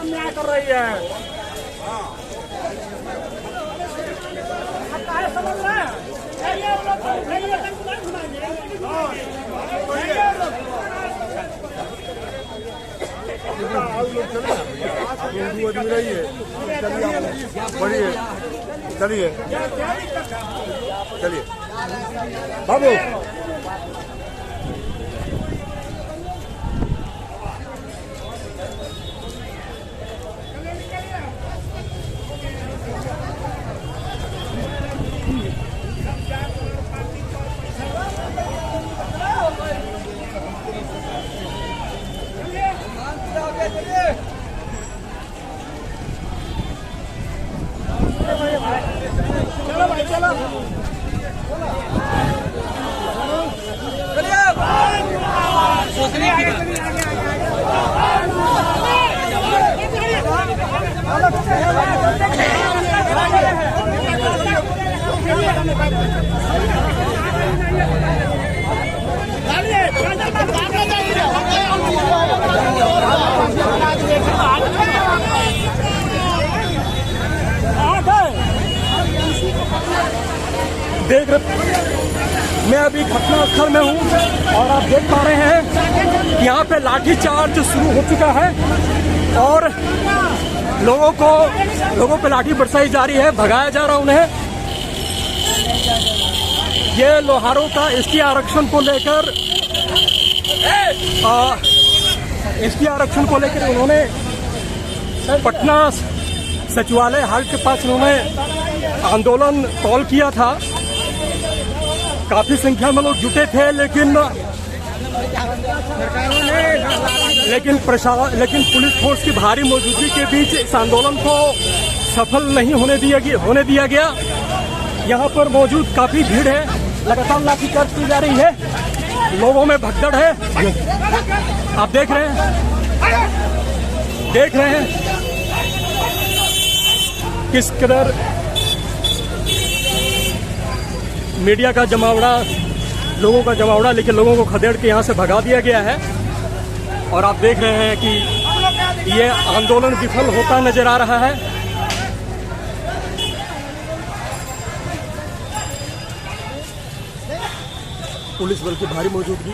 क्या कर रही है? समझ रहे हैं? चलिए चलिए बाबू। चलो भाई चलो। देख मैं अभी घटनास्थल में हूँ और आप देख पा रहे हैं कि यहाँ पे लाठीचार्ज शुरू हो चुका है और लोगों पे लाठी बरसाई जा रही है, भगाया जा रहा उन्हें। ये लोहारों का एसटी आरक्षण को लेकर उन्होंने पटना सचिवालय हाल के पास उन्होंने आंदोलन कॉल किया था। काफी संख्या में लोग जुटे थे, लेकिन पुलिस फोर्स की भारी मौजूदगी के बीच इस आंदोलन को सफल नहीं होने दिया गया। यहाँ पर मौजूद काफी भीड़ है, लगातार लाठीचार्ज की जा रही है, लोगों में भगदड़ है। आप देख रहे हैं किस कदर मीडिया का जमावड़ा, लोगों का जमावड़ा, लेकिन लोगों को खदेड़ के यहाँ से भगा दिया गया है। और आप देख रहे हैं कि ये आंदोलन विफल होता नजर आ रहा है। पुलिस बल की भारी मौजूदगी।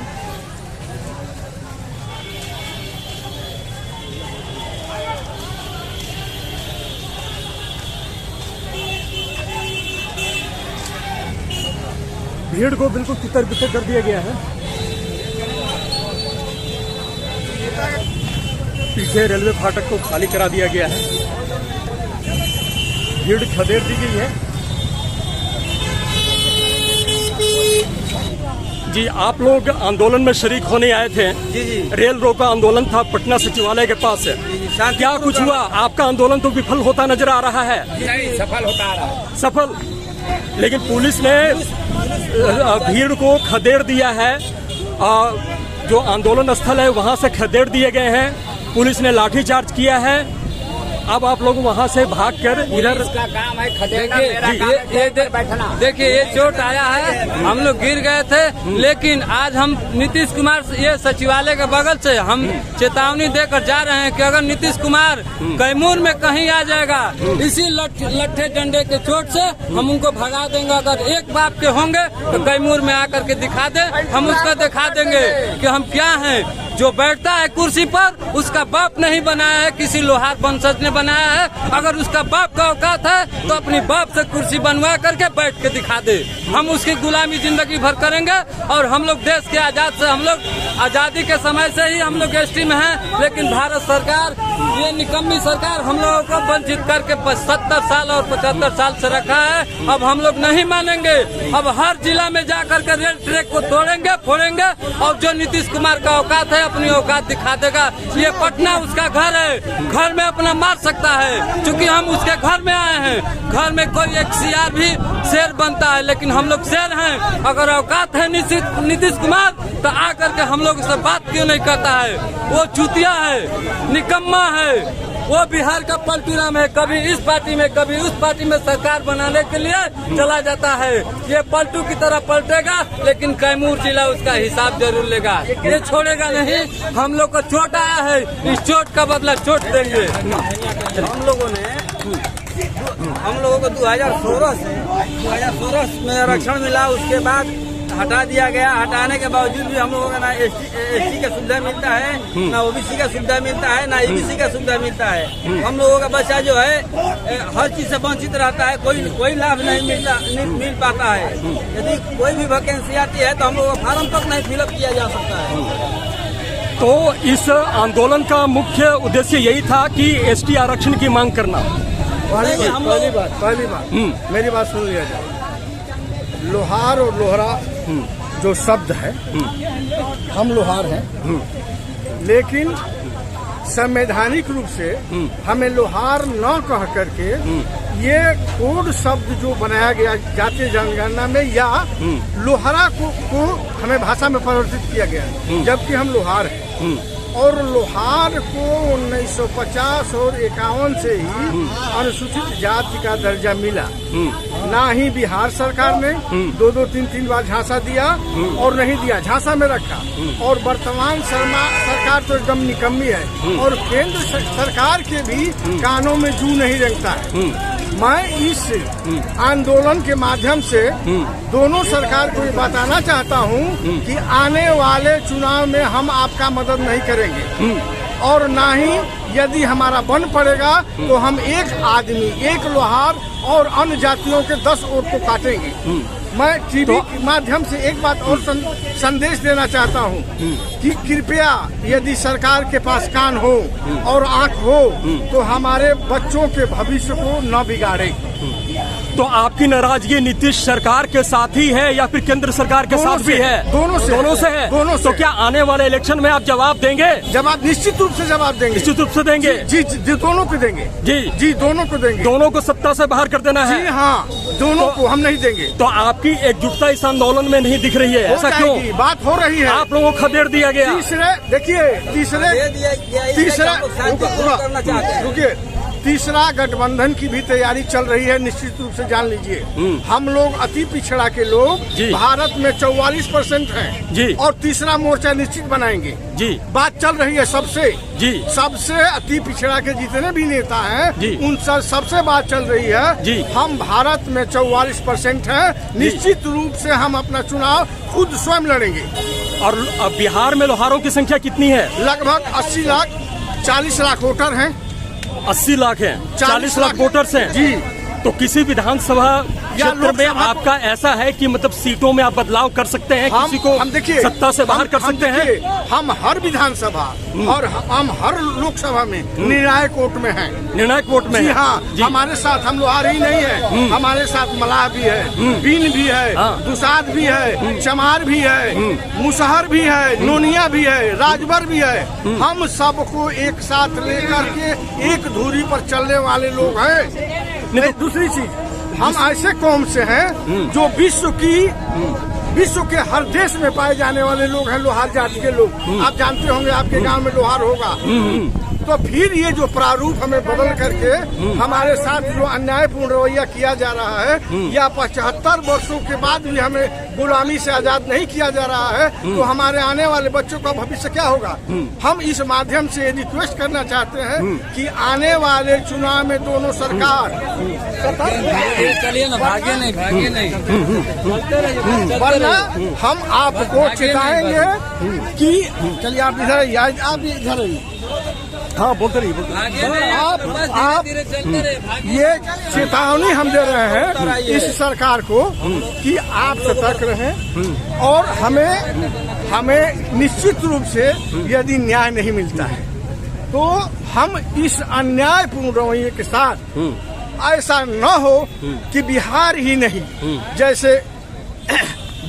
भीड़ को बिल्कुल तितर बितर कर दिया गया है। पीछे रेलवे फाटक को खाली करा दिया गया है, भीड़ खदेड़ दी गई है। जी, आप लोग आंदोलन में शरीक होने आए थे। जी जी। रेल रोको आंदोलन था पटना सचिवालय के पास से। क्या कुछ हुआ? आपका आंदोलन तो विफल होता नजर आ रहा है। नहीं, सफल होता आ रहा है। सफल, लेकिन पुलिस ने भीड़ को खदेड़ दिया है। जो आंदोलन स्थल है वहां से खदेड़ दिए गए हैं, पुलिस ने लाठीचार्ज किया है। अब आप लोग वहां से भागकर इधर का काम है खदेड़ना, मेरा काम है बैठना। देखिए, ये चोट आया है, हम लोग गिर गए थे, लेकिन आज हम नीतीश कुमार ये सचिवालय के बगल से हम चेतावनी देकर जा रहे हैं कि अगर नीतीश कुमार कैमूर में कहीं आ जाएगा, इसी लट्ठे डंडे के चोट से हम उनको भगा देंगे। अगर एक बाप के होंगे तो कैमूर में आकर के दिखा दे, हम उसका दिखा देंगे कि हम क्या हैं। जो बैठता है कुर्सी पर उसका बाप नहीं बनाया है, किसी लोहार वंशज ने बनाया है। अगर उसका बाप का औकात है तो अपनी बाप से कुर्सी बनवा करके बैठ के दिखा दे। हम उसकी गुलामी जिंदगी भर करेंगे। और हम लोग देश के आजाद से, हम लोग आजादी के समय से ही हम लोग एसटी में हैं, लेकिन भारत सरकार, ये निकम्मी सरकार हम लोगों को वंचित करके 70 साल और 75 साल से रखा है। अब हम लोग नहीं मानेंगे। अब हर जिला में जाकर के रेल ट्रैक को तोड़ेंगे, फोड़ेंगे, और जो नीतीश कुमार का औकात है अपनी औकात दिखा देगा। ये पटना उसका घर है, घर में अपना मार सकता है, क्योंकि हम उसके घर में आए हैं। घर में कोई एक सियार भी शेर बनता है, लेकिन हम लोग शेर हैं। अगर औकात है नीतीश कुमार तो आकर के हम लोग से बात क्यों नहीं करता है? वो चूतिया है, निकम्मा है। वो बिहार का पलटूराम है, कभी इस पार्टी में कभी उस पार्टी में सरकार बनाने के लिए चला जाता है। ये पलटू की तरह पलटेगा, लेकिन कैमूर जिला उसका हिसाब जरूर लेगा, ये छोड़ेगा नहीं। हम लोग को चोट आया है, इस चोट का बदला चोट देंगे। हम लोगों को 2016 में आरक्षण मिला, उसके बाद हटा दिया गया। हटाने के बावजूद भी हम लोगों को ना एसटी का सुविधा मिलता है, ना ओबीसी का सुविधा मिलता है, ना ईबीसी का सुविधा मिलता है। हम लोगों का बच्चा जो है हर चीज से वंचित रहता है, कोई लाभ नहीं मिल पाता है। यदि कोई भी वैकेंसी आती है तो हम लोगों का फार्म तक नहीं फिलअप किया जा सकता है। तो इस आंदोलन का मुख्य उद्देश्य यही था कि एसटी आरक्षण की मांग करना। पहली बात मेरी बात सुन लिया जाए। लोहार और लोहरा जो शब्द है, हम लोहार हैं, लेकिन संवैधानिक रूप से हमें लोहार न कह करके ये कोड शब्द जो बनाया गया जातीय जनगणना में, या लोहारा को हमें भाषा में परिवर्तित किया गया, जबकि हम लोहार हैं। और लोहार को 1950 और 51 से ही अनुसूचित जाति का दर्जा मिला। ना ही बिहार सरकार ने 2-3 बार झांसा दिया और नहीं दिया, झांसा में रखा। और वर्तमान सरकार तो एकदम निकम्मी है, और केंद्र सरकार के भी कानों में जू नहीं रेंगता है। मैं इस आंदोलन के माध्यम से दोनों सरकार को ये बताना चाहता हूं कि आने वाले चुनाव में हम आपका मदद नहीं करेंगे, और ना ही यदि हमारा बन पड़ेगा तो हम एक आदमी, एक लोहार और अन्य जातियों के 10 वोट को काटेंगे। मैं टीवी के माध्यम से एक बात और संदेश देना चाहता हूं कि कृपया यदि सरकार के पास कान हो और आंख हो तो हमारे बच्चों के भविष्य को न बिगाड़े। तो आपकी नाराजगी नीतीश सरकार के साथ ही है या फिर केंद्र सरकार के साथ भी है? दोनों से है। दोनों से। तो क्या आने वाले इलेक्शन में आप जवाब देंगे? जवाब निश्चित रूप से जवाब देंगे। निश्चित रूप से देंगे? जी, दोनों को देंगे। जी, दोनों को देंगे। दोनों को सत्ता से बाहर कर देना है? जी हाँ, दोनों को हम नहीं देंगे। तो आपकी एकजुटता इस आंदोलन में नहीं दिख रही है, ऐसा क्यों? बात हो रही है, आप लोगों को खदेड़ दिया गया। रुकिए, तीसरा गठबंधन की भी तैयारी चल रही है, निश्चित रूप से जान लीजिए। हम लोग अति पिछड़ा के लोग भारत में 44% हैं जी, और तीसरा मोर्चा निश्चित बनाएंगे जी। बात चल रही है सबसे जी, सबसे अति पिछड़ा के जितने भी नेता हैं उन सबसे बात चल रही है जी। हम भारत में 44% हैं, निश्चित रूप से हम अपना चुनाव खुद स्वयं लड़ेंगे। और बिहार में लोहारों की संख्या कितनी है? लगभग 80 लाख, 40 लाख वोटर हैं। 80 लाख हैं, 40 लाख वोटर्स हैं जी। तो किसी विधानसभा क्षेत्र में आपका ऐसा है कि मतलब सीटों में आप बदलाव कर सकते हैं, किसी को हम देखिए सत्ता से बाहर कर सकते हैं? हम हर विधानसभा और हम हर लोकसभा में निर्णायक वोट में हैं। निर्णायक वोट में? जी हाँ, हमारे साथ हम लोहार ही नहीं है, हमारे साथ मलाह भी है, बीन भी है, दुसाद भी है, चमार भी है, मुसहर भी है, नोनिया भी है, राजभर भी है। हम सबको एक साथ लेकर के एक धुरी पर चलने वाले लोग हैं। दूसरी चीज, हम ऐसे कौम से हैं जो विश्व के हर देश में पाए जाने वाले लोग हैं, लोहार जाति के लोग। आप जानते होंगे, आपके गांव में लोहार होगा। तो फिर ये जो प्रारूप हमें बदल करके हमारे साथ जो अन्यायपूर्ण रवैया किया जा रहा है, या 75 वर्षों के बाद भी हमें गुलामी से आजाद नहीं किया जा रहा है, तो हमारे आने वाले बच्चों का भविष्य क्या होगा? हम इस माध्यम से रिक्वेस्ट करना चाहते हैं कि आने वाले चुनाव में दोनों सरकार, चलिए ना, भागे नहीं वरना हम आपको चेताएंगे कि चलिए आप इधर आइए, आप इधर आइए। हाँ, बोलते रहिए। आप ये चेतावनी हम दे रहे हैं इस सरकार को कि आप सतर्क रहें, और हमें निश्चित रूप से यदि न्याय नहीं मिलता है तो हम इस अन्यायपूर्ण रवैये के साथ ऐसा न हो कि बिहार ही नहीं, जैसे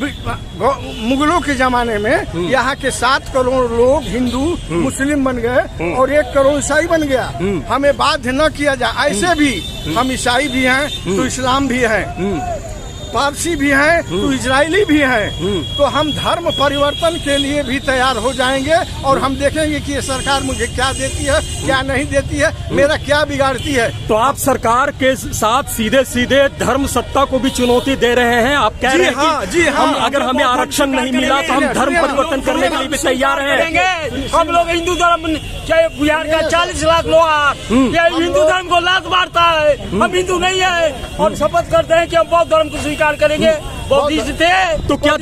मुगलों के जमाने में यहाँ के 7 करोड़ लोग हिंदू मुस्लिम बन गए और 1 करोड़ ईसाई बन गया। हमें बाध्य न किया जाए। ऐसे भी हम ईसाई भी हैं तो इस्लाम भी है, पारसी भी हैं तो इजरायली भी हैं, तो हम धर्म परिवर्तन के लिए भी तैयार हो जाएंगे और हम देखेंगे कि ये सरकार मुझे क्या देती है, क्या नहीं देती है, मेरा क्या बिगाड़ती है। तो आप सरकार के साथ सीधे सीधे धर्म सत्ता को भी चुनौती दे रहे हैं। आप कह रहे हैं कि हम अगर हमें आरक्षण नहीं मिला तो हम धर्म परिवर्तन करने के लिए भी तैयार हैं। हम लोग हिंदू धर्म, चाहे बिहार का 40 लाख लोग ये हिंदू धर्म को लात मारता है, हम हिंदू नहीं है और शपथ करते हैं कि हम बौद्ध धर्म को स्वीकार करेंगे। बौद्धिस्ट थे तो क्या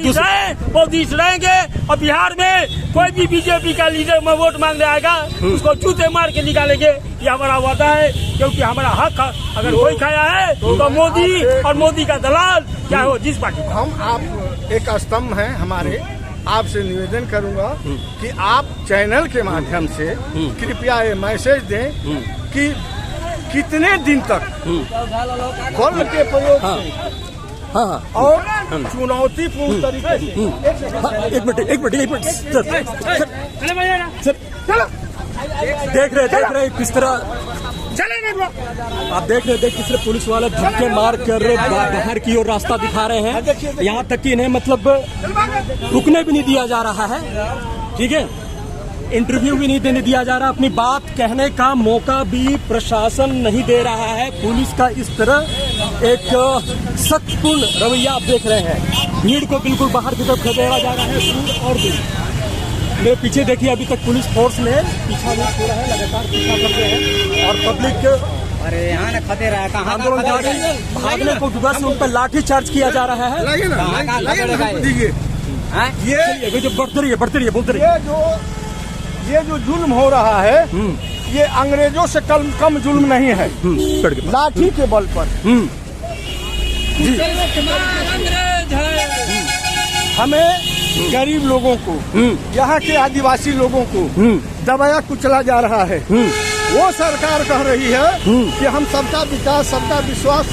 बौद्धिस्ट रहेंगे। और बिहार में कोई भी बीजेपी का लीडर में वोट मांगने आएगा उसको जूते मार के निकालेंगे, ये हमारा वादा है, क्योंकि हमारा हक अगर कोई खाया है तो मोदी और मोदी का दलाल क्या हो जिस पार्टी। हम आप एक स्तंभ हैं हमारे, आपसे निवेदन करूंगा कि आप चैनल के माध्यम से कृपया ये मैसेज दें कि कितने दिन तक बल के प्रयोग से और चुनौतीपूर्ण तरीके से एक मिनट सर, देख रहे किस तरह आप देख रहे किस तरह पुलिस वाले धक्के मार कर बाहर की ओर रास्ता दिखा रहे हैं। यहाँ तक कि इन्हें मतलब रुकने भी नहीं दिया जा रहा है, ठीक है, इंटरव्यू भी नहीं देने दिया जा रहा, अपनी बात कहने का मौका भी प्रशासन नहीं दे रहा है। पुलिस का इस तरह एक सख्तपूर्ण रवैया आप देख रहे हैं। भीड़ को बिल्कुल बाहर की तरफ खदेड़ा जा रहा है दूर और दूर। मेरे पीछे देखिए, अभी तक पुलिस फोर्स ने पीछा नहीं छोड़ा है, लगातार पीछा कर रहे हैं और पब्लिक अरे यहाँ न खतरा है, कहाँ आंदोलनकारी भागने को जुगा से उन पर लाठी चार्ज किया जा रहा है। ये जो बढ़ते रहिए बोलते रहिए। ये जो जुल्म हो रहा है ये अंग्रेजों से कम जुल्म नहीं है, लाठी के बल पर। हमें गरीब लोगों को, यहाँ के आदिवासी लोगों को दबाया कुचला जा रहा है। वो सरकार कह रही है कि हम सबका विकास, सबका विश्वास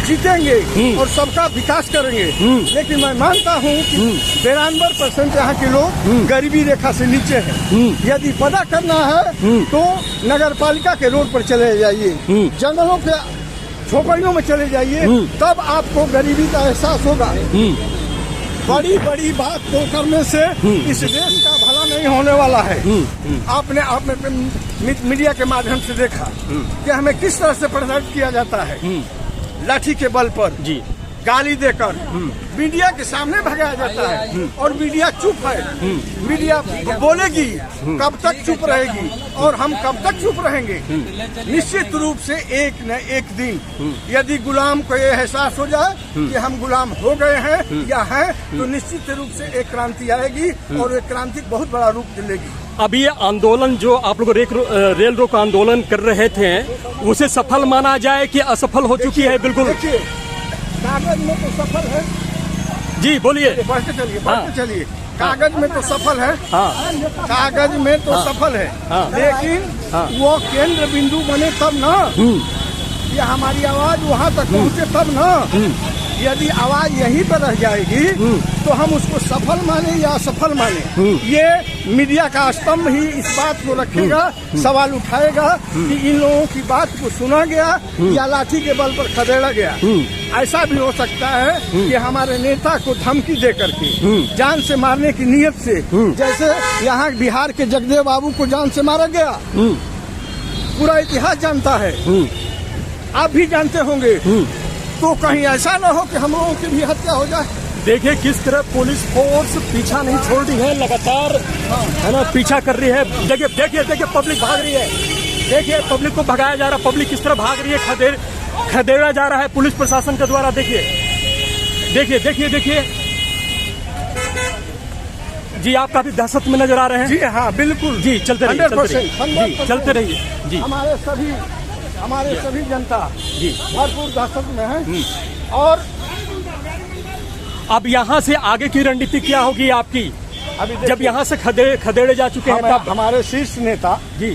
जीतेंगे और सबका विकास करेंगे, लेकिन मैं मानता हूँ कि 92% यहाँ के लोग गरीबी रेखा से नीचे हैं। यदि पता करना है तो नगर पालिका के रोड पर चले जाइए, जंगलों के झोपड़ियों में चले जाइए, तब आपको गरीबी का एहसास होगा। बड़ी बड़ी बात को करने से इस देश का भला नहीं होने वाला है। आपने मीडिया के माध्यम से देखा कि हमें किस तरह से प्रदर्शित किया जाता है, लाठी के बल पर जी, गाली देकर मीडिया के सामने भगाया जाता है और मीडिया चुप है। मीडिया बोलेगी कब तक चुप रहेगी और हम कब तक चुप रहेंगे। निश्चित रूप से एक न एक दिन यदि गुलाम को ये एहसास हो जाए कि हम गुलाम हो गए हैं या हैं, तो निश्चित रूप से एक क्रांति आएगी और एक क्रांति बहुत बड़ा रूप लेगी। अब ये आंदोलन जो आप लोग रेल रोको आंदोलन कर रहे थे, उसे सफल माना जाए कि असफल हो चुकी है? बिल्कुल कागज में तो सफल है जी, बोलिए। बढ़ते चलिए। कागज में तो सफल है, कागज में तो सफल है, लेकिन वो केंद्र बिंदु बने तब ना, ये हमारी आवाज वहाँ तक पहुँचे तब ना। यदि आवाज यहीं पर रह जाएगी तो हम उसको सफल माने या असफल माने, ये मीडिया का स्तंभ ही इस बात को रखेगा, सवाल उठाएगा कि इन लोगों की बात को सुना गया या लाठी के बल पर खदेड़ा गया। ऐसा भी हो सकता है कि हमारे नेता को धमकी दे करके, जान से मारने की नीयत से, जैसे यहाँ बिहार के जगदेव बाबू को जान से मारा गया, पूरा इतिहास जानता है, आप भी जानते होंगे, तो कहीं ऐसा न हो कि हम लोगों की भी हत्या हो जाए। देखिए किस तरह पुलिस फोर्स पीछा नहीं छोड़ रही है, लगातार है ना पीछा कर रही है। देखिए पब्लिक भाग रही है, देखिए पब्लिक को भगाया जा रहा है, पब्लिक किस तरह भाग रही है, खदेड़ा जा रहा है पुलिस प्रशासन के द्वारा। देखिए जी, आप काफी दहशत में नजर आ रहे हैं। जी हाँ, बिल्कुल जी, चलते रहिए जी। हमारे सभी जनता जी भरपूर दहशत में है। और अब यहाँ से आगे की रणनीति क्या होगी आपकी? अभी जब यहाँ से खदेड़े जा चुके हैं, तब हमारे शीर्ष नेता जी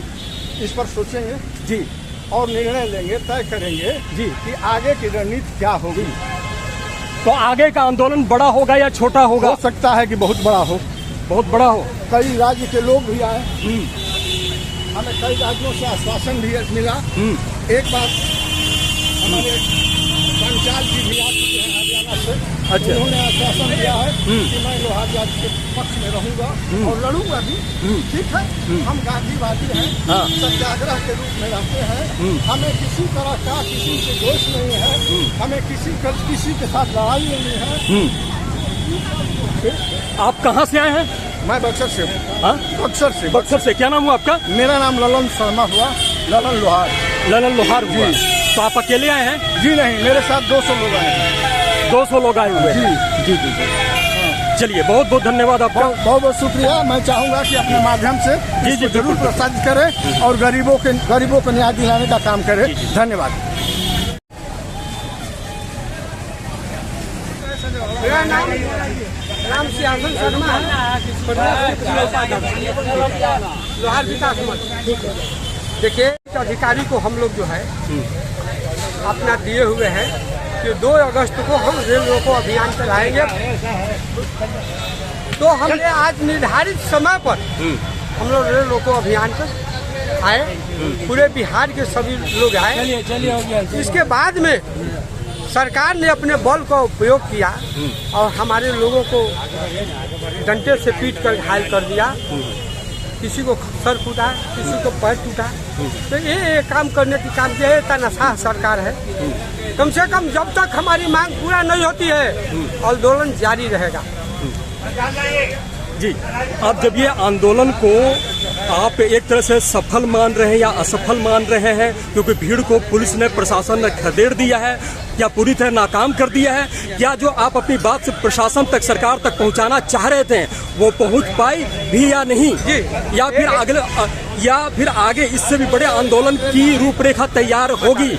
इस पर सोचेंगे जी और निर्णय लेंगे, तय करेंगे जी कि आगे की रणनीति क्या होगी। तो आगे का आंदोलन बड़ा होगा या छोटा होगा? हो सकता है कि बहुत बड़ा हो। कई राज्य के लोग भी आए, हमें कई राज्यों से आश्वासन भी मिला। एक बार हमारे पंचाल जी भी आ चुके हैं हरियाणा से। अच्छा। उन्होंने आश्वासन दिया है कि मैं लोहार जाति के पक्ष में रहूंगा और लड़ूंगा भी। ठीक है, हम गांधीवादी हैं, हाँ। सत्याग्रह के रूप में रहते हैं। हमें किसी तरह का किसी से दोष नहीं है, हमें किसी के साथ लड़ाई नहीं है। आप कहाँ से आए हैं? मैं बक्सर से हूँ। हाँ, बक्सर से। बक्सर से। क्या नाम हुआ आपका? मेरा नाम ललन शर्मा हुआ, ललन लोहार। ललन लोहार हुआ। तो आप अकेले आए हैं? जी नहीं, मेरे साथ 200 लोग आए हैं। 200 लोग आए हुए हैं। जी जी जी। चलिए, बहुत बहुत धन्यवाद आपका। बहुत बहुत शुक्रिया। मैं चाहूँगा कि अपने माध्यम से जी जी जरूर प्रसारित करें और गरीबों को न्याय दिलाने का काम करें। धन्यवाद। मेरा नाम राम सियासन शर्मा है, लोहार विकास मंच। देखिए, अधिकारी को हम लोग जो है अपना दिए हुए हैं कि 2 अगस्त को हम रेल रोको अभियान चलाएंगे। तो हमने आज निर्धारित समय पर हम लोग रेल रोको अभियान पर आए, पूरे बिहार के सभी लोग आए। इसके बाद में सरकार ने अपने बल का उपयोग किया और हमारे लोगों को डंडे से पीट कर घायल कर दिया। किसी को सर फूटा, किसी को पैर टूटा। तो ये काम करने की काम किया है, तानाशाह सरकार है। कम से कम जब तक हमारी मांग पूरा नहीं होती है, आंदोलन जारी रहेगा। जी, अब जब ये आंदोलन को आप एक तरह से सफल मान रहे हैं या असफल मान रहे हैं, क्योंकि भीड़ को पुलिस ने, प्रशासन ने खदेड़ दिया है या पूरी तरह नाकाम कर दिया है, क्या जो आप अपनी बात से प्रशासन तक, सरकार तक पहुंचाना चाह रहे थे वो पहुंच पाई भी या नहीं? जी। या फिर आगे इससे भी बड़े आंदोलन की रूपरेखा तैयार होगी?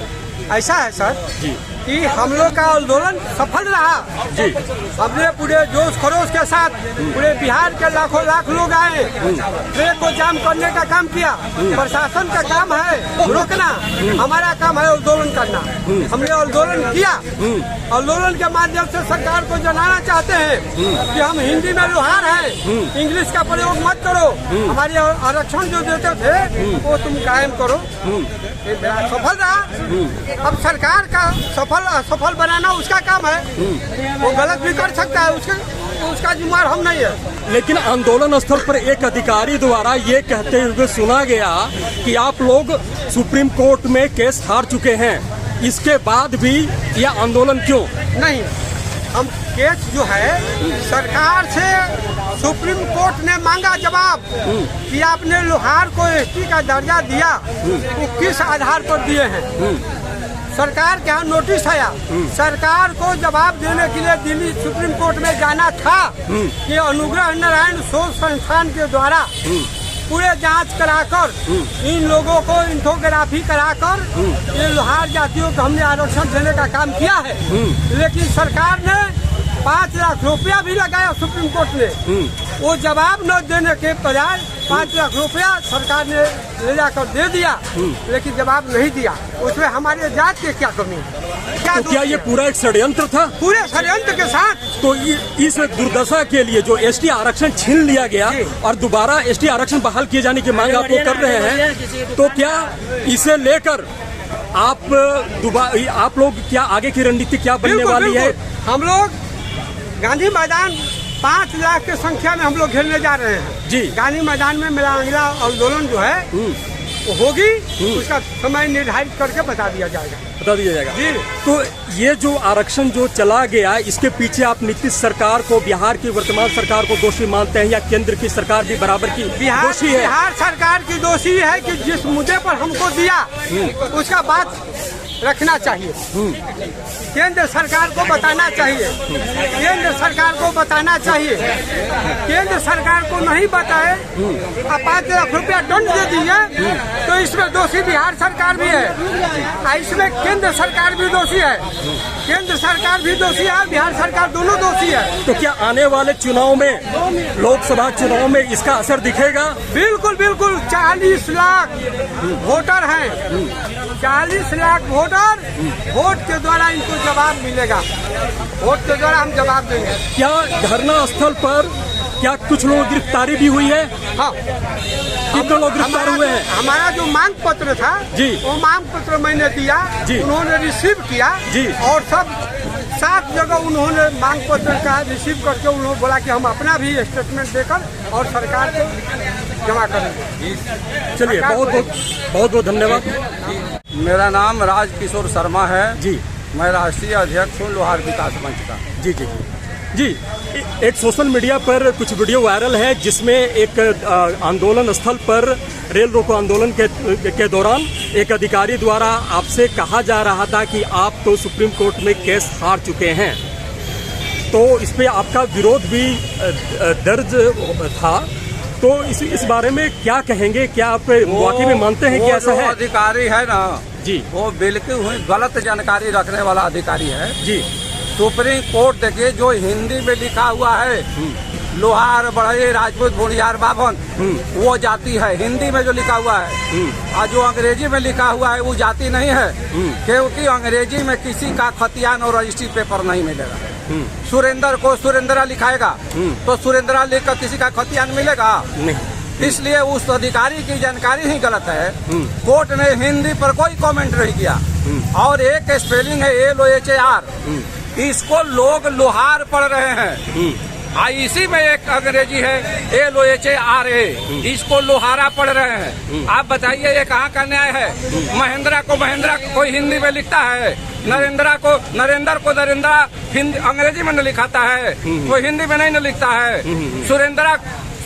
ऐसा है सर जी कि हम लोग का आंदोलन सफल रहा। जी, हमने पूरे जोश खरोश के साथ पूरे बिहार के लाखों लाख लोग आए, ट्रेन को जाम करने का काम किया। प्रशासन का काम है रोकना, हमारा काम है आंदोलन करना। हमने आंदोलन किया। आंदोलन के माध्यम से सरकार को जनाना चाहते हैं कि हम हिंदी में लोहार हैं, इंग्लिश का प्रयोग मत करो। हमारे आरक्षण जो देते थे वो तुम कायम करो। सफल रहा। अब सरकार का सफल बनाना उसका काम है, वो गलत भी कर सकता है, उसका जिम्मेदार हम नहीं है। लेकिन आंदोलन स्थल पर एक अधिकारी द्वारा ये कहते हुए सुना गया कि आप लोग सुप्रीम कोर्ट में केस हार चुके हैं, इसके बाद भी यह आंदोलन क्यों? नहीं, हम केस जो है सरकार से सुप्रीम कोर्ट ने मांगा जवाब कि आपने लोहार को एसटी का दर्जा दिया, वो किस आधार पर दिए हैं। सरकार के यहाँ नोटिस आया, सरकार को जवाब देने के लिए दिल्ली सुप्रीम कोर्ट में जाना था कि अनुग्रह नारायण शोध संस्थान के द्वारा पूरे जांच कराकर इन लोगों को इंफोग्राफी कराकर ये लोहार जातियों को हमने आरक्षण देने का काम किया है। लेकिन सरकार ने 5 लाख रुपया भी लगाया सुप्रीम कोर्ट ने। वो जवाब न देने के बजाय 5 लाख रुपया सरकार ने ले जाकर दे दिया, लेकिन जवाब नहीं दिया। उसमें हमारे जात के क्या कमी है? क्या ये पूरा एक षड्यंत्र था? पूरे षड्यंत्र के साथ। तो इस दुर्दशा के लिए जो एसटी आरक्षण छीन लिया गया और दोबारा एसटी आरक्षण बहाल किए जाने की मांग आप लोग कर रहे हैं, तो क्या इसे लेकर आप लोग क्या आगे की रणनीति क्या बनने वाली है? हम लोग गांधी मैदान 5 लाख की संख्या में हम लोग घेरने जा रहे हैं। जी, गांधी मैदान में मेरा अगला आंदोलन जो है वो होगी, उसका समय निर्धारित करके बता दिया जाएगा। जी। तो ये जो आरक्षण जो चला गया, इसके पीछे आप नीतीश सरकार को, बिहार की वर्तमान सरकार को दोषी मानते हैं या केंद्र की सरकार भी बराबर की दोषी है? बिहार सरकार की दोषी है कि जिस मुद्दे पर हमको दिया उसका बात रखना चाहिए। केंद्र सरकार को बताना चाहिए, केंद्र सरकार को बताना चाहिए। केंद्र सरकार को नहीं बताए, अब 5 लाख रुपया दंड दे दिए, तो इसमें दोषी बिहार सरकार भी है, इसमें केंद्र सरकार भी दोषी है। केंद्र सरकार भी दोषी है, बिहार सरकार दोनों दोषी है। तो क्या आने वाले चुनाव में, लोकसभा चुनाव में इसका असर दिखेगा? बिल्कुल बिल्कुल। 40 लाख वोटर हैं, 40 लाख वोटर, वोट के द्वारा इनको जवाब मिलेगा, वोट के द्वारा हम जवाब देंगे। क्या धरना स्थल पर क्या कुछ लोग गिरफ्तारी भी हुई है? हाँ, कितने लोग गिरफ्तार हुए हैं? हमारा जो मांग पत्र था जी, वो मांग पत्र मैंने दिया, उन्होंने रिसीव किया जी, और सब 7 जगह उन्होंने मांग पत्र का रिसीव करके उन्होंने बोला कि हम अपना भी स्टेटमेंट देकर और सरकार को जमा करेंगे। चलिए, बहुत बहुत धन्यवाद। मेरा नाम राजकिशोर शर्मा है जी, मैं राष्ट्रीय अध्यक्ष हूँ लोहार विकास मंच का। जी जी जी। एक सोशल मीडिया पर कुछ वीडियो वायरल है जिसमें एक आंदोलन स्थल पर रेल रोको आंदोलन के दौरान एक अधिकारी द्वारा आपसे कहा जा रहा था कि आप तो सुप्रीम कोर्ट में केस हार चुके हैं, तो इस पे आपका विरोध भी दर्ज था। तो इस बारे में क्या कहेंगे? क्या आप वाकई में मानते हैं कि ऐसा है? अधिकारी है ना जी, वो बिल्कुल हुई गलत जानकारी रखने वाला अधिकारी है जी। सुप्रीम कोर्ट देखिए जो हिंदी में लिखा हुआ है लोहार बढ़ई राजपूत भूमिहार बाभन वो जाति है, हिंदी में जो लिखा हुआ है। और जो अंग्रेजी में लिखा हुआ है वो जाति नहीं है, क्योंकि अंग्रेजी में किसी का खतियान और रजिस्ट्री पेपर नहीं मिलेगा। सुरेंद्र को सुरेंद्रा लिखाएगा तो सुरेंद्रा लिख कर किसी का खतियान मिलेगा नहीं, इसलिए उस अधिकारी की जानकारी ही गलत है। कोर्ट ने हिंदी पर कोई कमेंट नहीं किया। और एक स्पेलिंग है LOHAR, इसको लोग लोहार पढ़ रहे हैं। इसी में एक अंग्रेजी है LOHARA, इसको लोहारा पढ़ रहे हैं। आप बताइए ये कहाँ का न्याय है? महिंद्रा को महिंद्रा कोई हिंदी में लिखता है, नरेंद्र को नरेंद्रा अंग्रेजी में न लिखाता है, वो हिंदी में नहीं न लिखता है।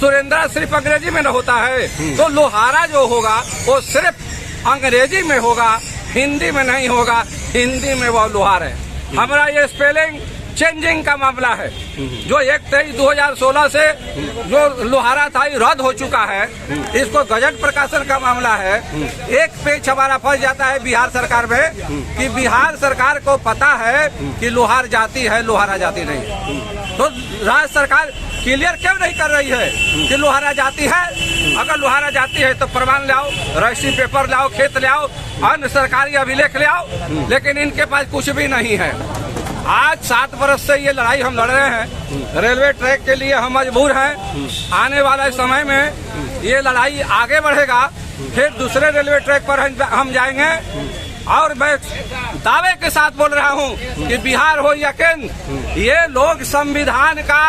सुरेंद्रा सिर्फ अंग्रेजी में न होता है। तो लोहारा जो होगा वो सिर्फ अंग्रेजी में होगा, हिंदी में नहीं होगा। हिंदी में वो लोहार है। हमारा ये स्पेलिंग चेंजिंग का मामला है जो 1/23/2016 से जो लोहारा था रद्द हो चुका है। इसको गजट प्रकाशन का मामला है। एक पेज हमारा फंस जाता है बिहार सरकार में कि बिहार सरकार को पता है कि लोहार जाति है, लोहारा जाति नहीं। तो राज्य सरकार क्लियर क्यों नहीं कर रही है कि लोहारा जाति है? अगर लोहारा जाति है तो प्रमाण ले आओ, रजिस्ट्री पेपर ले आओ, खेत ले आओ, अन्य सरकारी अभिलेख ले आओ, लेकिन इनके पास कुछ भी नहीं है। आज 7 वर्ष से ये लड़ाई हम लड़ रहे हैं। रेलवे ट्रैक के लिए हम मजबूर हैं। आने वाले समय में ये लड़ाई आगे बढ़ेगा, फिर दूसरे रेलवे ट्रैक पर हम जाएंगे। और मैं दावे के साथ बोल रहा हूँ कि बिहार हो या केंद्र, ये लोग संविधान का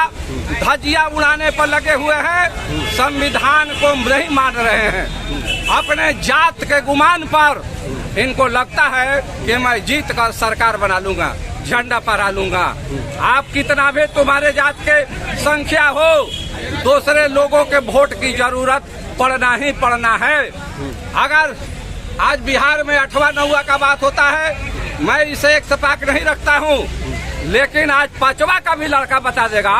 धज्जियां उड़ाने पर लगे हुए हैं, संविधान को नहीं मान रहे हैं। अपने जात के गुमान पर इनको लगता है कि मैं जीत कर सरकार बना लूंगा, झंडा फहरा लूंगा। आप कितना भी तुम्हारे जात के संख्या हो, दूसरे लोगों के वोट की जरूरत पड़ना ही पड़ना है। अगर आज बिहार में 8वां 9वां का बात होता है, मैं इसे एक सपाक नहीं रखता हूँ, लेकिन आज 5वां का भी लड़का बता देगा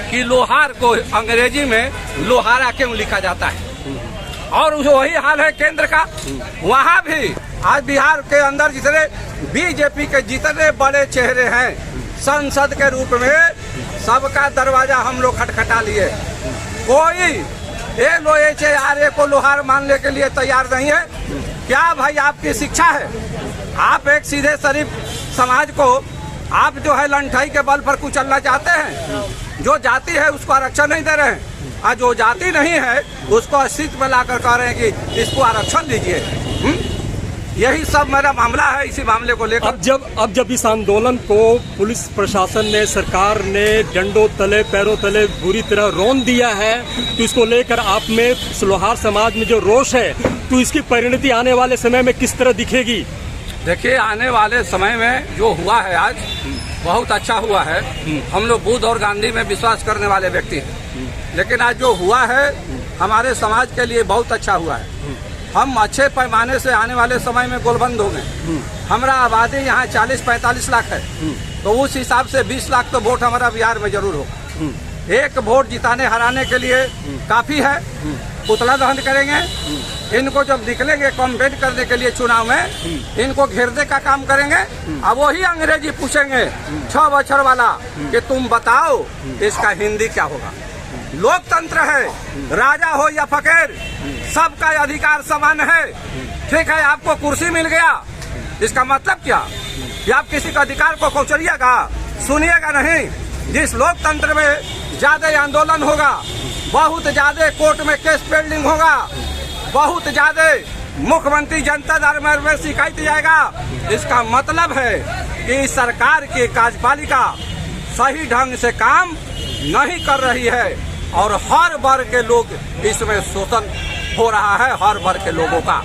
कि लोहार को अंग्रेजी में लोहारा क्यों लिखा जाता है। और वही हाल है केंद्र का। वहाँ भी आज बिहार के अंदर जितने बीजेपी के जितने बड़े चेहरे हैं संसद के रूप में, सबका दरवाजा हम लोग खटखटा लिए। कोई LOHARA को लोहार मानने के लिए तैयार नहीं है। क्या भाई आपकी शिक्षा है? आप एक सीधे शरीफ समाज को आप जो है लंठाई के बल पर कुचलना चाहते हैं। जो जाति है उसको आरक्षण नहीं दे रहे हैं, और जो जाति नहीं है उसको अस्तित्व में लाकर कह रहे हैं कि इसको आरक्षण दीजिए। यही सब मेरा मामला है। इसी मामले को लेकर अब जब इस आंदोलन को पुलिस प्रशासन ने, सरकार ने डंडों तले पैरों तले बुरी तरह रौंद दिया है, तो इसको लेकर आप में लोहार समाज में जो रोष है, तो इसकी परिणति आने वाले समय में किस तरह दिखेगी? देखिए, आने वाले समय में जो हुआ है आज बहुत अच्छा हुआ है। हम लोग बुद्ध और गांधी में विश्वास करने वाले व्यक्ति हैं, लेकिन आज जो हुआ है हमारे समाज के लिए बहुत अच्छा हुआ है। हम अच्छे पैमाने से आने वाले समय में गोलबंद हो गए। हमारा आबादी यहाँ 40-45 लाख है, तो उस हिसाब से 20 लाख तो वोट हमारा बिहार में जरूर होगा। एक वोट जिताने हराने के लिए काफी है। पुतला दहन करेंगे, इनको जब निकलेंगे कैंपेन करने के लिए चुनाव में, इनको घेरने का काम करेंगे। अब वही अंग्रेजी पूछेंगे 6 बछर वाला कि तुम बताओ इसका हिंदी क्या होगा। लोकतंत्र है, राजा हो या फकीर, सबका अधिकार समान है। ठीक है, आपको कुर्सी मिल गया, इसका मतलब क्या कि आप किसी का अधिकार को कौचरिएगा? सुनिएगा नहीं। जिस लोकतंत्र में ज्यादा आंदोलन होगा, बहुत ज्यादा कोर्ट में केस पेंडिंग होगा, बहुत ज्यादा मुख्यमंत्री जनता दरबार में शिकायत जाएगा। इसका मतलब है कि सरकार की कार्यपालिका सही ढंग से काम नहीं कर रही है और हर वर्ग के लोग इसमें शोषण हो रहा है, हर वर्ग के लोगों का।